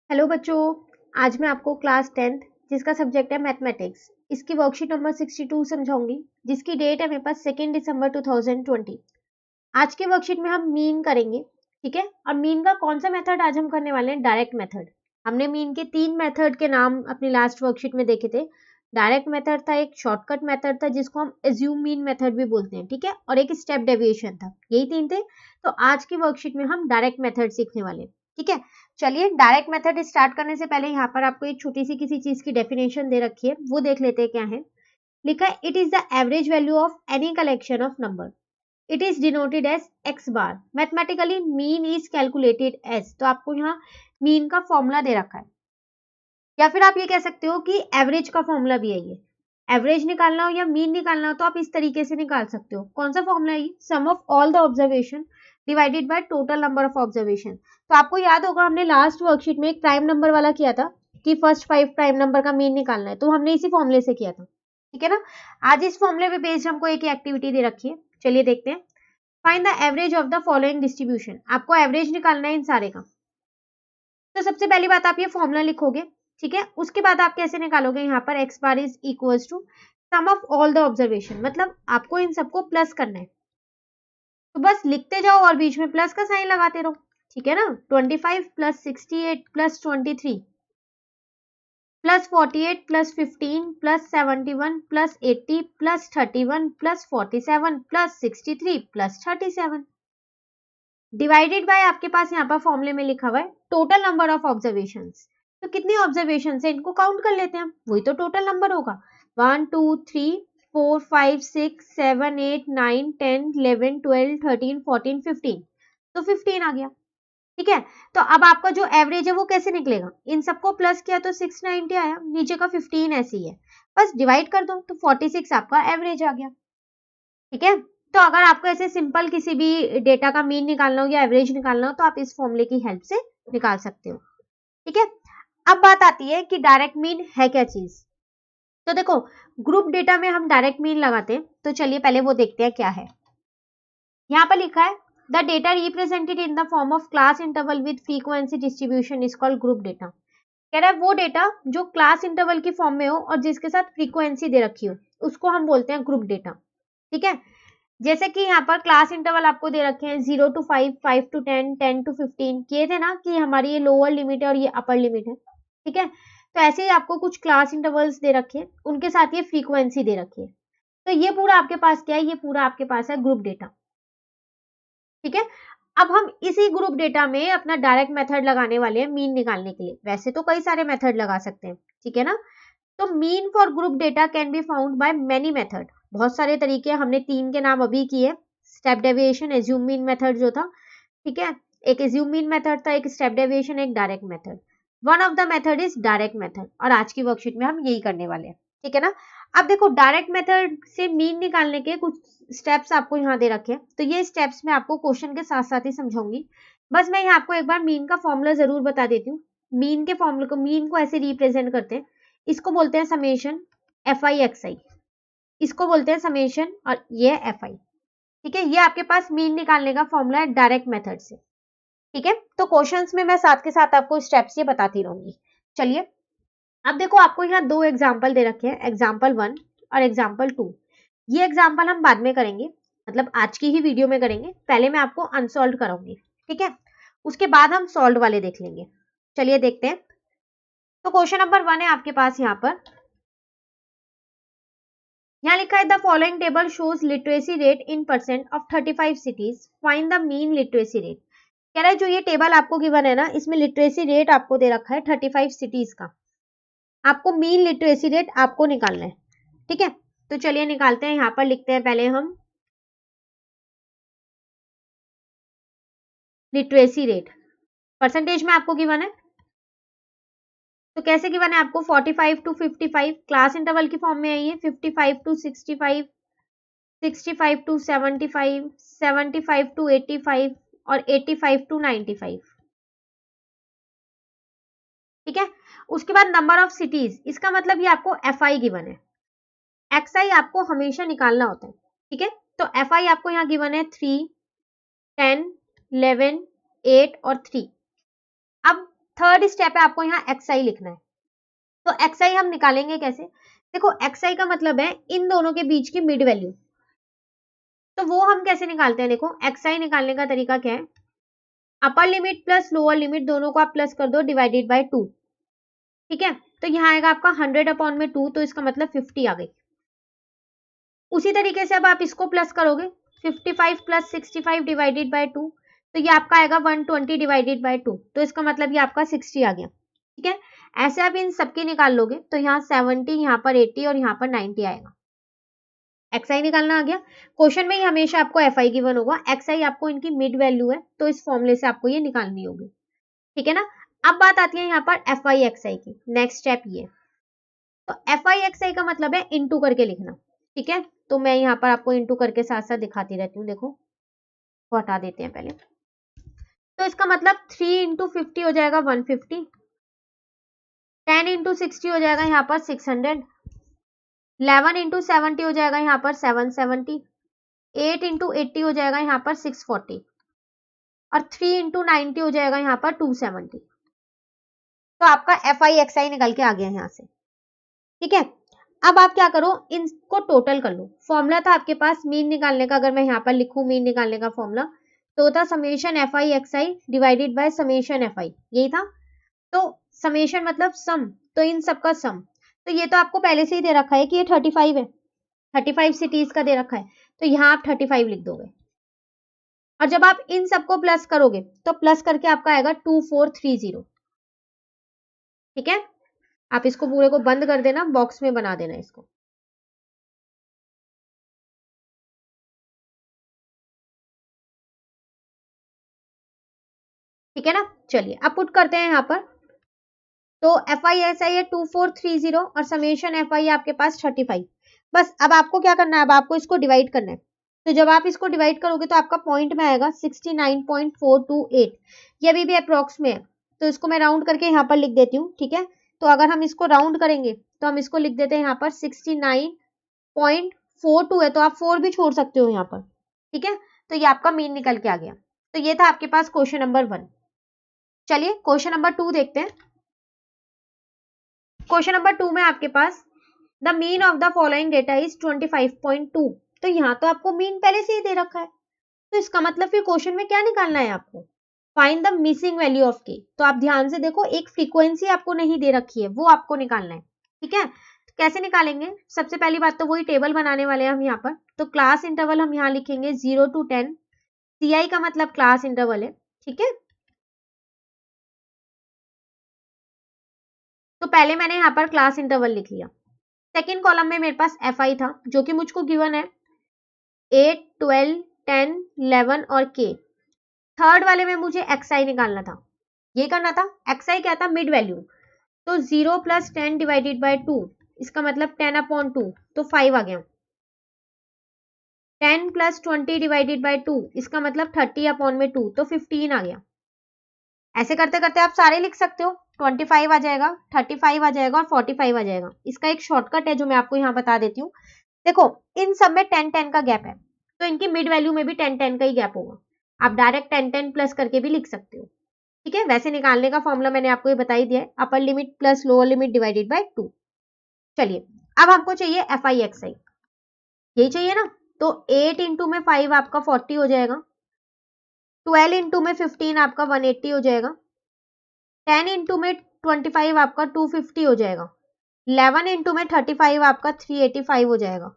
Hello बच्चों, आज मैं आपको क्लास 10th जिसका सब्जेक्ट है मैथमेटिक्स इसकी वर्कशीट नंबर 62 समझाऊंगी, जिसकी डेट है मेरे पास 2 दिसंबर 2020। आज की वर्कशीट में हम मीन करेंगे, ठीक है। और मीन का कौन सा मेथड आज हम करने वाले हैं? Direct method. हमने मीन के 3 मेथड के नाम अपनी लास्ट वर्कशीट में देखे थे। डायरेक्ट मेथड था, एक शॉर्टकट मेथड था जिसको हम एज्यूम मीन मेथड भी बोलते हैं, ठीक है, और एक स्टेप डेविएशन था। यही 3 थे। तो आज की वर्कशीट में हम डायरेक्ट मेथड सीखने वाले हैं, ठीक है। चलिए, डायरेक्ट मेथड स्टार्ट करने से पहले यहाँ पर आपको एक छोटी सी किसी चीज की डेफिनेशन दे रखी है, वो देख लेते हैं क्या है। लिखा है, it is the average value of any collection of number. It is denoted as X bar. Mathematically mean is calculated as. तो आपको यहाँ मीन का फॉर्मूला दे रखा है, या फिर आप ये कह सकते हो कि एवरेज का फॉर्मूला भी है ये। एवरेज निकालना हो या मीन निकालना हो तो आप इस तरीके से निकाल सकते हो। कौन सा फॉर्मूला है ये? Sum of all the observation divided by total number of observation. तो आपको याद होगा, हमने लास्ट वर्कशीट में एक प्राइम नंबर वाला किया था कि फर्स्ट 5 प्राइम नंबर का मीन निकालना है, तो हमने इसी फॉर्मूले से किया था, ठीक है ना। आज इस फॉर्मूले पे बेस्ड हमको एक एक्टिविटी दे रखी है। चलिए देखते हैं। Find the average of the following distribution. आपको एवरेज निकालना है इन सारे का। तो सबसे पहली बात, आप ये फॉर्मूला लिखोगे, ठीक है। उसके बाद आप कैसे निकालोगे? यहाँ पर X bar is equals to sum of all the observation, मतलब आपको इन सबको प्लस करना है। तो बस लिखते जाओ और बीच में प्लस का साइन लगाते रहो, ठीक है ना। 25 plus 68 plus 23 plus 48 plus 15 plus 71 plus 80 plus 31 plus 47 plus 63 plus 37 divided by आपके पास यहाँ पर फॉर्मूले में लिखा हुआ है टोटल नंबर ऑफ ऑब्जर्वेशंस। तो कितनी ऑब्जर्वेशन है इनको काउंट कर लेते हैं हम, वही तो टोटल नंबर होगा। 1 2 3 4 5 6 7 8 9 10 11 12 13 14 15। तो 15 आ गया, ठीक है। तो अब आपका जो एवरेज है वो कैसे निकलेगा? इन सबको प्लस किया तो 690 आया, नीचे का 15 ऐसे ही है, बस डिवाइड कर दो तो 46 आपका एवरेज आ गया, ठीक है। तो अगर आपको ऐसे सिंपल किसी भी डेटा का मीन निकालना हो या एवरेज निकालना हो तो आप इस फॉर्मूले की हेल्प से निकाल सकते हो, ठीक है। अब बात आती है कि डायरेक्ट मीन है क्या चीज। तो देखो, ग्रुप डेटा में हम डायरेक्ट मीन लगाते हैं, तो चलिए पहले वो देखते हैं क्या है। यहाँ पर लिखा है the data represented in the form of class interval with frequency distribution is called group data. कह रहा है वो डेटा जो क्लास इंटरवल की फॉर्म में हो और जिसके साथ फ्रीक्वेंसी दे रखी हो, उसको हम बोलते हैं ग्रुप डेटा, ठीक है। जैसे कि यहाँ पर क्लास इंटरवल आपको दे रखे हैं 0 to 5, 5 to 10, 10 to 15। किए थे ना कि हमारी ये लोअर लिमिट है और ये अपर लिमिट है, ठीक है। तो ऐसे ही आपको कुछ क्लास इंटरवल्स दे रखे हैं, उनके साथ ये फ्रीक्वेंसी दे रखी है। तो ये पूरा आपके पास क्या है? ये पूरा आपके पास है ग्रुप डेटा, ठीक है। अब हम इसी ग्रुप डेटा में अपना डायरेक्ट मेथड लगाने वाले हैं मीन निकालने के लिए। वैसे तो कई सारे मेथड लगा सकते हैं, ठीक है ना। तो mean for group data can be found by many method. बहुत सारे तरीके, हमने 3 के नाम अभी किए। Step deviation, assume mean method जो था, ठीक है। एक एज्यूम मीन मेथड था, एक स्टेप डेविएशन, एक direct method. One of the method is direct method, और आज की वर्कशीट में हम यही करने वाले हैं, ठीक है ना। अब देखो, डायरेक्ट मेथड से मीन निकालने के कुछ स्टेप्स आपको यहाँ दे रखे हैं। तो ये स्टेप्स मैं आपको क्वेश्चन के साथ साथ ही समझाऊंगी। बस मैं यहाँ आपको एक बार मीन का फॉर्मूला जरूर बता देती हूँ। मीन के फॉर्मूले को, मीन को ऐसे रिप्रेजेंट करते हैं, इसको बोलते हैं समेशन एफ आई एक्स आई, इसको बोलते हैं समेशन, और ये एफ आई, ठीक है। ये आपके पास मीन निकालने का फॉर्मूला है डायरेक्ट मेथड से, ठीक है। तो क्वेश्चंस में मैं साथ के साथ आपको स्टेप्स ये बताती रहूंगी। चलिए, अब देखो, आपको यहाँ 2 एग्जाम्पल दे रखे हैं, एग्जाम्पल 1 और एग्जाम्पल 2। ये एग्जाम्पल हम बाद में करेंगे, मतलब आज की ही वीडियो में करेंगे। पहले मैं आपको अनसॉल्व कराऊंगी, ठीक है। उसके बाद हम सॉल्व वाले देख लेंगे। चलिए देखते हैं। तो क्वेश्चन नंबर 1 है आपके पास यहाँ पर। यहाँ लिखा है the following table shows literacy rate in percent of 35 cities, find the mean literacy rate. कह रहा है जो ये टेबल आपको गिवन है ना, इसमें लिटरेसी रेट आपको दे रखा है 35 सिटीज का। आपको मीन लिटरेसी रेट आपको निकालना है, ठीक है। तो चलिए निकालते हैं। यहाँ पर लिखते हैं पहले हम लिटरेसी रेट, परसेंटेज में आपको गिवन है। तो कैसे गिवन है आपको? 45 to 55 क्लास इंटरवल की फॉर्म में है ये। 55 to 65, 65 to 75, 75 to 85 और 85 to 95, ठीक है। उसके बाद नंबर ऑफ सिटीज, इसका मतलब ये आपको एफ आई गिवन है। एक्स आई आपको हमेशा निकालना होता है, ठीक है। तो एफ आई आपको यहाँ गिवन है 3, 10, 11, 8 और 3। अब थर्ड स्टेप है आपको यहाँ XI लिखना है। तो XI हम निकालेंगे कैसे? देखो XI का मतलब है इन दोनों के बीच की मिड वैल्यू। तो वो हम कैसे निकालते हैं? देखो XI निकालने का तरीका क्या है, upper limit plus lower limit दोनों को आप प्लस कर दो डिवाइडेड बाय 2। ठीक है, तो यहाँ आएगा आपका 100 अपॉन में 2, तो इसका मतलब 50 आ गई। उसी तरीके से अब आप इसको प्लस करोगे 55 प्लस 65 डिवाइडेड बाय 2, तो ये आपका आएगा 120 डिवाइडेड बाय 2, तो इसका मतलब ये आपका 60 आ गया। ठीक है, ऐसे आप इन सबकी निकाल लोगे तो यहाँ 70, यहाँ पर 80 और यहाँ पर 90 आएगा। XI निकालना आ गया। क्वेश्चन में ही हमेशा आपको FI गिवन होगा, XI आपको इनकी मिड वैल्यू है, तो इस फॉर्मूले से आपको ये निकालनी होगी। ठीक है ना। अब बात आती है यहाँ पर FI XI की। नेक्स्ट स्टेप ये, तो FI XI का मतलब है इनटू करके लिखना। ठीक है, तो मैं यहाँ पर आपको इनटू करके साथ साथ दिखाती रहती हूँ। देखो, को हटा देते हैं पहले। तो इसका मतलब 3 इंटू 50 हो जाएगा 150, 10 इंटू 60 हो जाएगा यहाँ पर 600, 11 इंटू 70 हो जाएगा यहाँ पर 770, 8 इंटू 80 हो जाएगा यहाँ पर 640 और 3 इंटू 90 हो जाएगा यहाँ पर 270। तो आपका FI XI निकल के आ गया यहाँ से। ठीक है, अब आप क्या करो, इनको टोटल कर लो। फॉर्मूला था आपके पास मीन निकालने का, अगर मैं यहाँ पर लिखूं मीन निकालने का फॉर्मूला, तो था summation FI XI divided by summation FI, यही था। तो समेशन मतलब सम, तो इन सबका सम। तो ये तो आपको पहले से ही दे रखा है कि ये 35 है, 35 सिटीज का दे रखा है, तो यहाँ आप 35 लिख दोगे। और जब आप इन सबको प्लस करोगे तो प्लस करके आपका आएगा 2430। ठीक है, आप इसको पूरे को बंद कर देना, बॉक्स में बना देना इसको। ठीक है ना। चलिए अब पुट करते हैं यहाँ पर। तो FI ऐसा है 2430 और समेशन FI आपके पास 35। बस अब आपको क्या करना है, अब आपको इसको डिवाइड करना है। तो जब आप इसको डिवाइड करोगे तो आपका पॉइंट में आएगा 69.428। ये अभी भी अप्रोक्स में है, तो इसको मैं राउंड करके यहाँ पर लिख देती हूँ। ठीक है, तो अगर हम इसको राउंड करेंगे तो हम इसको लिख देते हैं यहाँ पर 69.42 है, तो आप 4 भी छोड़ सकते हो यहाँ पर। ठीक है, तो ये आपका मीन निकल के आ गया। तो ये था आपके पास क्वेश्चन नंबर 1। चलिए क्वेश्चन नंबर 2 देखते हैं। क्वेश्चन नंबर 2 में आपके पास the mean of the following data is 25.2। तो यहाँ तो आपको मीन पहले से ही दे रखा है, तो इसका मतलब फिर क्वेश्चन में क्या निकालना है आपको, find the missing value of के। तो आप ध्यान से देखो, एक फ्रीक्वेंसी आपको नहीं दे रखी है, वो आपको निकालना है। ठीक है, तो कैसे निकालेंगे? सबसे पहली बात तो वही टेबल बनाने वाले हैं हम यहाँ पर। तो क्लास इंटरवल हम यहाँ लिखेंगे 0 to 10। CI का मतलब क्लास इंटरवल है। ठीक है, तो पहले मैंने यहाँ पर क्लास इंटरवल लिख लिया। सेकेंड कॉलम में मेरे पास FI था जो कि मुझको गिवन है 8, 12, 10, 11 और K। थर्ड वाले में मुझे XI निकालना था, ये करना था। XI क्या था? Mid value. तो 0 प्लस 10 डिवाइडेड बाय 2, इसका मतलब 10 अपॉन 2, तो 5 आ गया। 10 प्लस 20 डिवाइडेड बाय 2, इसका मतलब 30 अपॉन में 2, तो 15 आ गया। ऐसे करते करते आप सारे लिख सकते हो। 25 आ जाएगा, 35 आ जाएगा और 45 आ जाएगा। इसका एक शॉर्टकट है जो मैं आपको यहाँ बता देती हूँ। देखो, इन सब में 10-10 का गैप है, तो इनकी मिड वैल्यू में भी 10-10 का ही गैप होगा। आप डायरेक्ट 10-10 प्लस करके भी लिख सकते हो। ठीक है, वैसे निकालने का फॉर्मूला मैंने आपको ये बता ही दिया है, upper limit plus lower limit divided by 2। चलिए अब हमको चाहिए FI XI, यही चाहिए ना। तो 8 इंटू में 5 आपका 40 हो जाएगा, 12 इंटू में 15 आपका 180 हो जाएगा, 10 इंटू में 25 आपका 250 हो जाएगा, 11 इंटू में 35 आपका 385 हो जाएगा।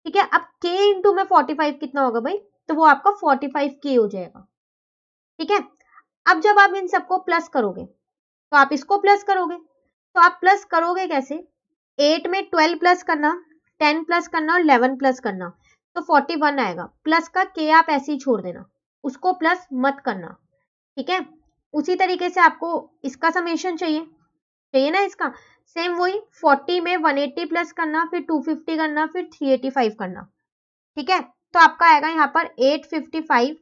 ठीक है, अब K इंटू में 45 कितना होगा भाई? तो वो आपका 45K हो जाएगा। ठीक है, अब जब आप इन सबको प्लस करोगे तो आप इसको प्लस करोगे, तो आप प्लस करोगे कैसे? 8 में 12 प्लस करना, 10 प्लस करना और 11 प्लस करना, तो 41 आएगा। प्लस का K आप ऐसे ही छोड़ देना, उसको प्लस मत करना। ठीक है, उसी तरीके से आपको इसका समेशन चाहिए ना इसका। सेम वही 40 में 180 प्लस करना, फिर 250 करना, फिर 385 करना। ठीक है, तो आपका आएगा यहाँ पर 855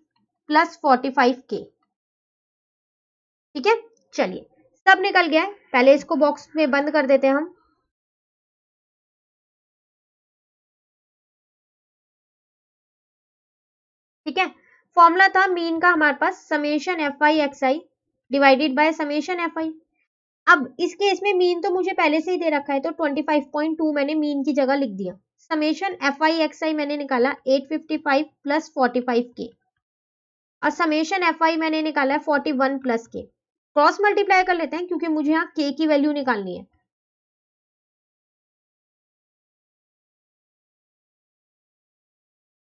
प्लस 45K। ठीक है, चलिए सब निकल गया है। पहले इसको बॉक्स में बंद कर देते हैं हम। ठीक है, फॉर्मूला था मीन का हमारे पास summation FI XI divided by summation F I. अब इस केस में मीन तो मुझे पहले से ही दे रखा है, तो 25.2 मैंने मीन की जगह लिख दिया। समेशन एफ आई एक्स आई मैंने निकाला 855 प्लस 45k, और समेशन एफ आई मैंने निकाला है 41 प्लस के। क्रॉस मल्टीप्लाई कर लेते हैं क्योंकि मुझे यहाँ के की वैल्यू निकालनी है।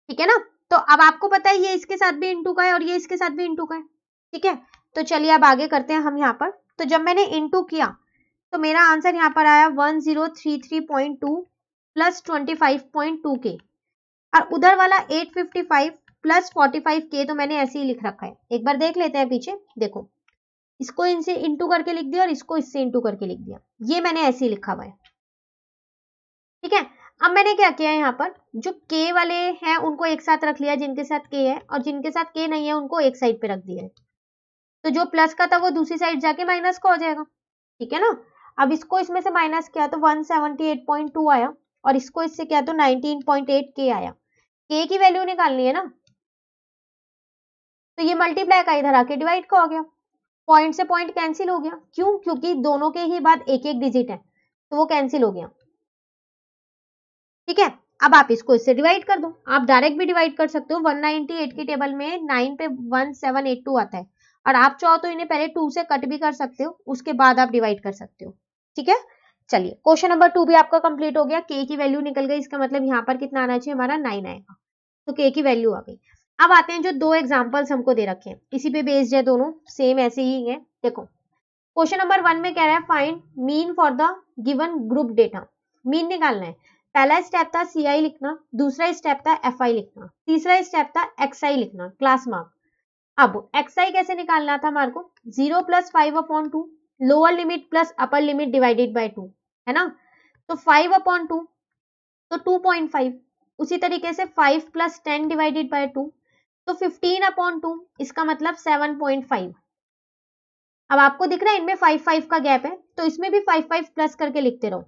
ठीक है ना, तो अब आपको पता है ये इसके साथ भी इंटू का है और ये इसके साथ भी इंटू का है। ठीक है, तो चलिए अब आगे करते हैं हम यहाँ पर। तो जब मैंने इंटू किया तो मेरा आंसर यहाँ पर आया 1033.2 प्लस 25.2 के, और उधर वाला 855 प्लस 45 के तो मैंने ऐसे ही लिख रखा है। एक बार देख लेते हैं पीछे, देखो इसको इनसे इंटू करके लिख दिया और इसको इससे इंटू करके लिख दिया, ये मैंने ऐसे ही लिखा हुआ है। ठीक है, अब मैंने क्या किया यहाँ पर, जो के वाले हैं उनको एक साथ रख लिया जिनके साथ के है, और जिनके साथ के नहीं है उनको एक साइड पे रख दिया है। तो जो प्लस का था वो दूसरी साइड जाके माइनस का हो जाएगा। ठीक है ना, अब इसको इसमें से माइनस किया तो 178.2 आया, और इसको इससे किया तो 19.8 के आया। के की वैल्यू निकालनी है ना, तो ये मल्टीप्लाई का इधर आके डिवाइड का हो गया, पॉइंट से पॉइंट कैंसिल हो गया। क्यों? क्योंकि दोनों के ही बाद एक एक डिजिट है तो वो कैंसिल हो गया। ठीक है, अब आप इसको इससे डिवाइड कर दो, आप डायरेक्ट भी डिवाइड कर सकते हो। 198 की टेबल में 9 पे 1782 आता है, और आप चाहो तो इन्हें पहले 2 से कट भी कर सकते हो, उसके बाद आप डिवाइड कर सकते हो। ठीक है, चलिए क्वेश्चन नंबर 2 भी आपका कंप्लीट हो गया। के की वैल्यू निकल गई, इसका मतलब यहाँ पर कितना आना चाहिए, हमारा 9 आएगा, तो के की वैल्यू आ गई। अब आते हैं जो दो एग्जाम्पल्स हमको दे रखे हैं, इसी पे बेस्ड है दोनों, सेम ऐसे ही है। देखो क्वेश्चन नंबर 1 में कह रहा है find mean for the given group data. Mean निकालना है। पहला स्टेप था सी आई लिखना, दूसरा स्टेप था एफ आई लिखना, तीसरा स्टेप था एक्स आई लिखना, क्लास मार्क। अब एक्स आई कैसे निकालना था हमारे को, 0 plus 5/2 lower limit plus upper limit divided by 2, है ना, तो 5/2 तो 2.5, उसी तरीके से 5 प्लस 10 डिवाइडेड बाय 2 तो 15/2, इसका मतलब 7.5। अब आपको दिख रहा है इनमें 5 का गैप है, तो इसमें भी 5 प्लस करके लिखते रहो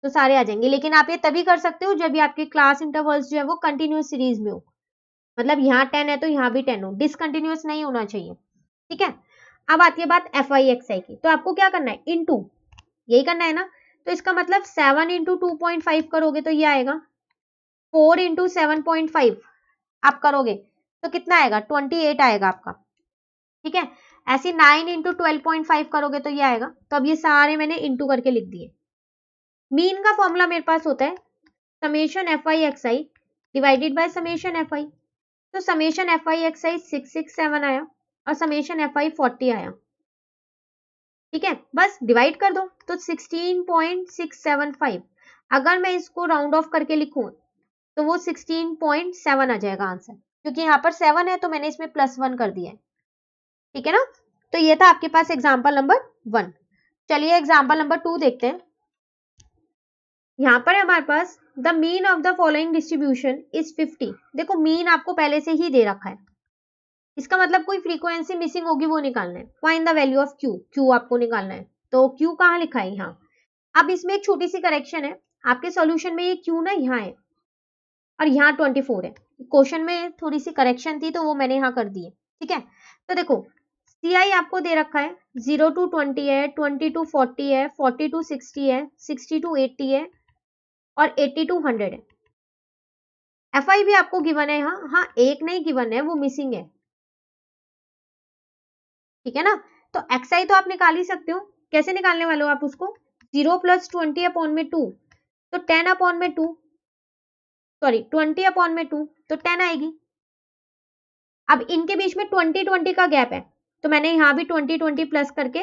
तो सारे आ जाएंगे। लेकिन आप ये तभी कर सकते हो जब भी आपके क्लास इंटरवल्स जो है वो कंटिन्यूस सीरीज में हो, मतलब यहाँ 10 है तो यहाँ भी 10 हो, डिसकंटिन्यूस नहीं होना चाहिए। ठीक है, अब आती है बात एफ आई एक्स आई की, तो आपको क्या करना है, इनटू, यही करना है ना, तो इसका मतलब 7 इंटू 2.5 करोगे तो ये आएगा, 4 इंटू 7.5 आप करोगे तो कितना आएगा, 28 आएगा आपका। ठीक है, ऐसे 9 इंटू 12.5 करोगे तो ये आएगा। तो अब ये सारे मैंने इंटू करके लिख दिए। मीन का फॉर्मूला मेरे पास होता है summation F I x I divided by summation F आई, तो समेशन एफ आई एक्स आई 667 आया और समेशन एफ आई 40 आया। ठीक है, बस डिवाइड कर दो तो 16.675, अगर मैं इसको राउंड ऑफ करके लिखूं तो वो 16.7 आ जाएगा आंसर, क्योंकि यहाँ पर 7 है तो मैंने इसमें +1 कर दिया है। ठीक है ना, तो ये था आपके पास एग्जाम्पल नंबर 1। चलिए एग्जाम्पल नंबर 2 देखते हैं। यहाँ पर हमारे पास the mean of the following distribution is 50। देखो मीन आपको पहले से ही दे रखा है, इसका मतलब कोई फ्रीक्वेंसी मिसिंग होगी वो निकालना है। Find the value of Q, Q आपको निकालना है, तो क्यू कहाँ लिखा है, यहाँ। अब इसमें एक छोटी सी करेक्शन है, आपके सॉल्यूशन में ये क्यू ना यहाँ है और यहाँ 24 है। क्वेश्चन में थोड़ी सी करेक्शन थी तो वो मैंने यहाँ कर दी है। ठीक है, तो देखो सी आई आपको दे रखा है 0 to 20 है, 20 to 40 है, 40 to 60 है, 60 to 80 है और 80 to 100 है। एफ आई भी आपको गिवन है, हाँ एक नहीं गिवन है, वो मिसिंग है। ठीक है ना, तो एक्स आई तो आप निकाल ही सकते हो। कैसे निकालने वाले हो आप उसको, 0 प्लस 20/2 तो 10/2, सॉरी 20/2 तो 10 आएगी। अब इनके बीच में 20 का गैप है, तो मैंने यहाँ भी 20 प्लस करके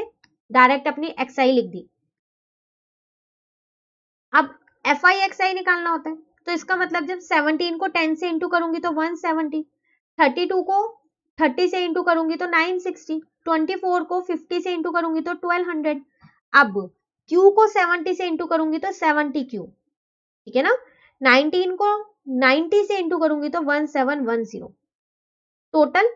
डायरेक्ट अपनी एक्स आई लिख दी। अब एफ आई एक्स आई निकालना होता है, तो इसका मतलब जब 17 को 10 से इंटू करूंगी तो 170, 32 को 30 से इंटू करूंगी तो 960, 24 को 50 से इंटू करूंगी तो 1200। अब Q को 70 से इंटू करूंगी तो 70Q। ठीक है ना, 19 को 90 से इंटू करूंगी तो 1710। टोटल,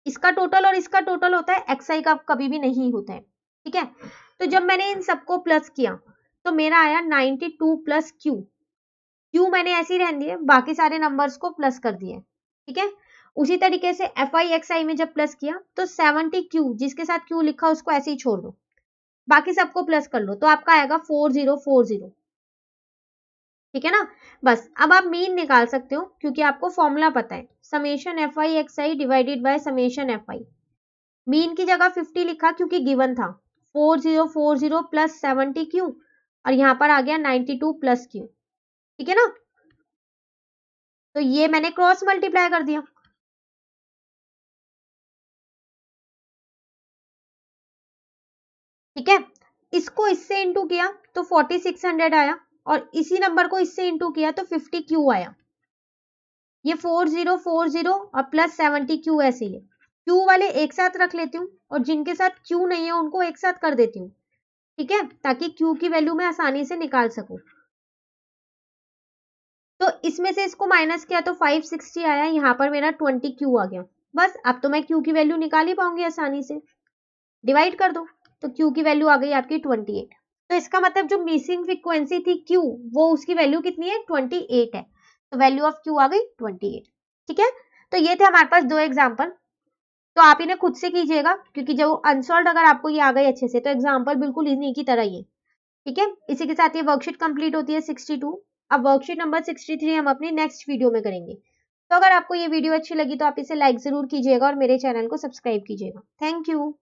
इसका टोटल और इसका टोटल होता है, एक्स आई का कभी भी नहीं होता है। ठीक है, तो जब मैंने इन सबको प्लस किया तो मेरा आया 92 प्लस क्यू। क्यू मैंने ऐसे ही रहने दिए, बाकी सारे नंबर्स को प्लस कर दिए। ठीक है, उसी तरीके से FI/XI में जब प्लस किया तो 70Q जिसके साथ Q लिखा उसको ऐसे ही छोड़ दो, बाकी सबको प्लस कर लो तो आपका आएगा 4040। ठीक है ना। बस अब आप मीन निकाल सकते हो क्योंकि आपको फॉर्मूला पता है, summation FI/XI divided by summation FI। Mean की जगह 50 लिखा क्योंकि गिवन था 4040 प्लस 70Q और यहाँ पर आ गया 92 प्लस Q। ठीक है ना। तो ये मैंने क्रॉस मल्टीप्लाई कर दिया। ठीक है, इसको इससे इंटू किया तो 4600 आया और इसी नंबर को इससे इंटू किया तो 50Q आया। ये 4040 और प्लस 70Q ऐसे ही है। Q वाले एक साथ रख लेती हूँ और जिनके साथ Q नहीं है उनको एक साथ कर देती हूँ। ठीक है, ताकि Q की वैल्यू मैं आसानी से निकाल सकूं। तो इसमें से इसको माइनस किया तो 560 आया, यहाँ पर मेरा 20Q आ गया। बस अब तो मैं Q की वैल्यू निकाल ही पाऊंगी आसानी से। डिवाइड कर दो तो Q की वैल्यू आ गई आपकी 28। तो इसका मतलब जो मिसिंग फ्रीक्वेंसी थी Q, वो उसकी वैल्यू कितनी है 28 है। तो वैल्यू ऑफ Q आ गई 28। ठीक है, तो ये थे हमारे पास दो एग्जाम्पल। तो आप इन्हें खुद से कीजिएगा क्योंकि जो अनसॉल्व अगर आपको ये आ गई अच्छे से तो एग्जाम्पल बिल्कुल इन्हीं की तरह ही है। ठीक है, इसी के साथ ये वर्कशीट कंप्लीट होती है 62। अब वर्कशीट नंबर 63 हम अपनी नेक्स्ट वीडियो में करेंगे। तो अगर आपको ये वीडियो अच्छी लगी तो आप इसे लाइक जरूर कीजिएगा और मेरे चैनल को सब्सक्राइब कीजिएगा। Thank you.